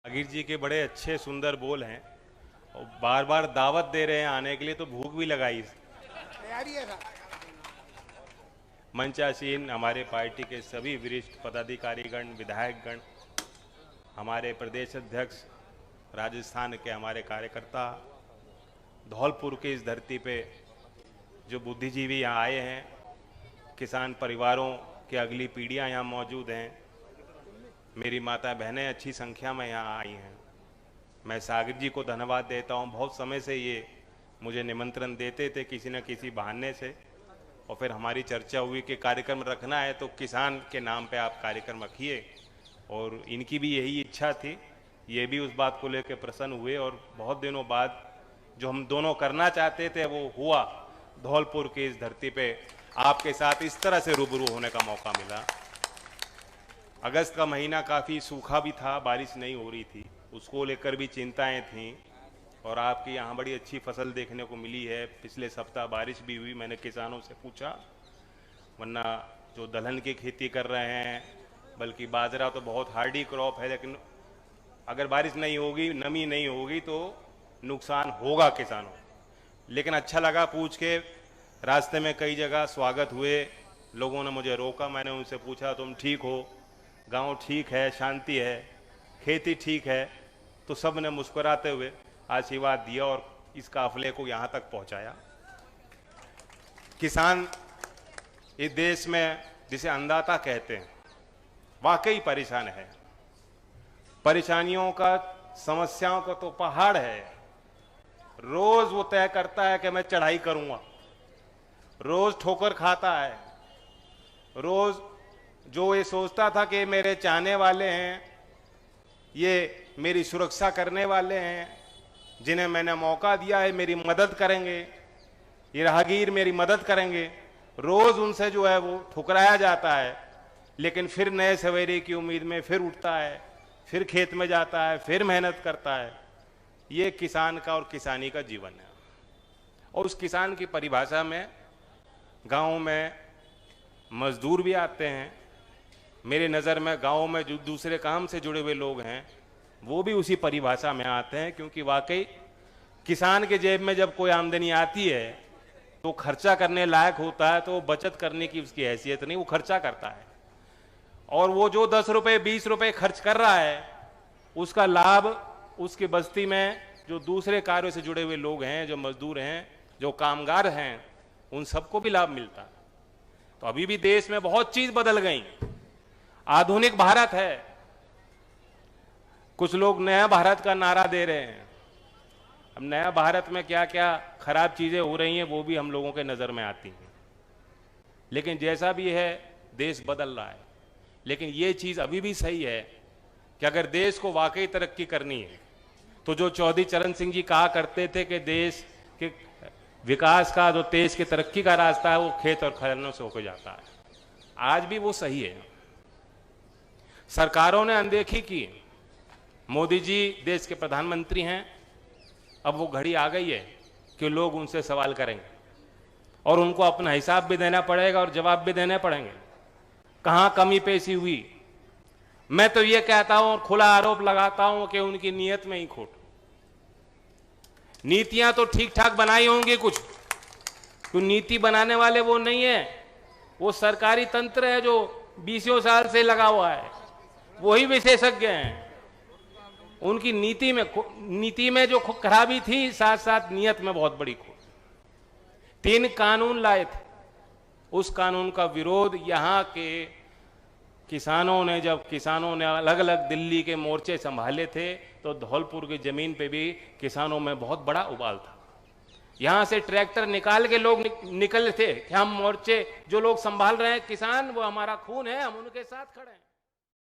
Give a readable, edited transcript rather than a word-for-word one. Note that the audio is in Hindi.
आगिर जी के बड़े अच्छे सुंदर बोल हैं और बार बार दावत दे रहे हैं आने के लिए, तो भूख भी लगाई। तैयारी है साहब। मंचासीन हमारे पार्टी के सभी वरिष्ठ पदाधिकारीगण, विधायकगण, हमारे प्रदेश अध्यक्ष, राजस्थान के हमारे कार्यकर्ता, धौलपुर की इस धरती पे जो बुद्धिजीवी यहाँ आए हैं, किसान परिवारों की अगली पीढ़ियाँ यहाँ मौजूद हैं, मेरी माता बहनें अच्छी संख्या में यहाँ आई हैं। मैं सागर जी को धन्यवाद देता हूँ। बहुत समय से ये मुझे निमंत्रण देते थे किसी न किसी बहाने से, और फिर हमारी चर्चा हुई कि कार्यक्रम रखना है तो किसान के नाम पे आप कार्यक्रम रखिए, और इनकी भी यही इच्छा थी। ये भी उस बात को लेकर प्रसन्न हुए और बहुत दिनों बाद जो हम दोनों करना चाहते थे वो हुआ। धौलपुर की इस धरती पे आपके साथ इस तरह से रूबरू होने का मौका मिला। अगस्त का महीना काफ़ी सूखा भी था, बारिश नहीं हो रही थी, उसको लेकर भी चिंताएं थीं, और आपकी यहाँ बड़ी अच्छी फसल देखने को मिली है। पिछले सप्ताह बारिश भी हुई। मैंने किसानों से पूछा, वरना जो दलहन की खेती कर रहे हैं, बल्कि बाजरा तो बहुत हार्डी क्रॉप है, लेकिन अगर बारिश नहीं होगी, नमी नहीं होगी तो नुकसान होगा किसानों। लेकिन अच्छा लगा पूछ के। रास्ते में कई जगह स्वागत हुए, लोगों ने मुझे रोका, मैंने उनसे पूछा तुम ठीक हो, गांव ठीक है, शांति है, खेती ठीक है? तो सब ने मुस्कुराते हुए आशीर्वाद दिया और इस काफिले को यहाँ तक पहुँचाया। किसान इस देश में जिसे अन्नदाता कहते हैं, वाकई परेशान है। परेशानियों का, समस्याओं का तो पहाड़ है। रोज वो तय करता है कि मैं चढ़ाई करूंगा, रोज ठोकर खाता है, रोज जो ये सोचता था कि मेरे चाहने वाले हैं, ये मेरी सुरक्षा करने वाले हैं, जिन्हें मैंने मौका दिया है, मेरी मदद करेंगे, ये राहगीर मेरी मदद करेंगे, रोज उनसे जो है वो ठुकराया जाता है। लेकिन फिर नए सवेरे की उम्मीद में फिर उठता है, फिर खेत में जाता है, फिर मेहनत करता है। ये किसान का और किसानी का जीवन है। और उस किसान की परिभाषा में गाँव में मजदूर भी आते हैं। मेरे नज़र में गाँव में जो दूसरे काम से जुड़े हुए लोग हैं वो भी उसी परिभाषा में आते हैं, क्योंकि वाकई किसान के जेब में जब कोई आमदनी आती है तो खर्चा करने लायक होता है, तो वो बचत करने की उसकी हैसियत नहीं, वो खर्चा करता है। और वो जो 10 रुपये 20 रुपये खर्च कर रहा है, उसका लाभ उसकी बस्ती में जो दूसरे कार्यों से जुड़े हुए लोग हैं, जो मजदूर हैं, जो कामगार हैं, उन सबको भी लाभ मिलता है। तो अभी भी देश में बहुत चीज बदल गई। आधुनिक भारत है। कुछ लोग नया भारत का नारा दे रहे हैं। अब नया भारत में क्या क्या खराब चीजें हो रही हैं वो भी हम लोगों के नजर में आती हैं। लेकिन जैसा भी है, देश बदल रहा है। लेकिन ये चीज अभी भी सही है कि अगर देश को वाकई तरक्की करनी है तो जो चौधरी चरण सिंह जी कहा करते थे कि देश के विकास का, जो देश की तरक्की का रास्ता है वो खेत और खलिहानों से होकर जाता है, आज भी वो सही है। सरकारों ने अनदेखी की। मोदी जी देश के प्रधानमंत्री हैं। अब वो घड़ी आ गई है कि लोग उनसे सवाल करेंगे और उनको अपना हिसाब भी देना पड़ेगा और जवाब भी देने पड़ेंगे। कहाँ कमी पेशी हुई? मैं तो ये कहता हूं और खुला आरोप लगाता हूं कि उनकी नीयत में ही खोट। नीतियां तो ठीक ठाक बनाई होंगी कुछ, तो नीति बनाने वाले वो नहीं है, वो सरकारी तंत्र है जो 20 साल से लगा हुआ है, वही विशेषज्ञ हैं। उनकी नीति में जो खराबी थी, साथ साथ नियत में बहुत बड़ी खोट। 3 कानून लाए थे, उस कानून का विरोध यहाँ के किसानों ने, जब किसानों ने अलग अलग दिल्ली के मोर्चे संभाले थे, तो धौलपुर की जमीन पे भी किसानों में बहुत बड़ा उबाल था। यहाँ से ट्रैक्टर निकाल के लोग निकले थे कि हम मोर्चे जो लोग संभाल रहे हैं किसान, वो हमारा खून है, हम उनके साथ खड़े हैं।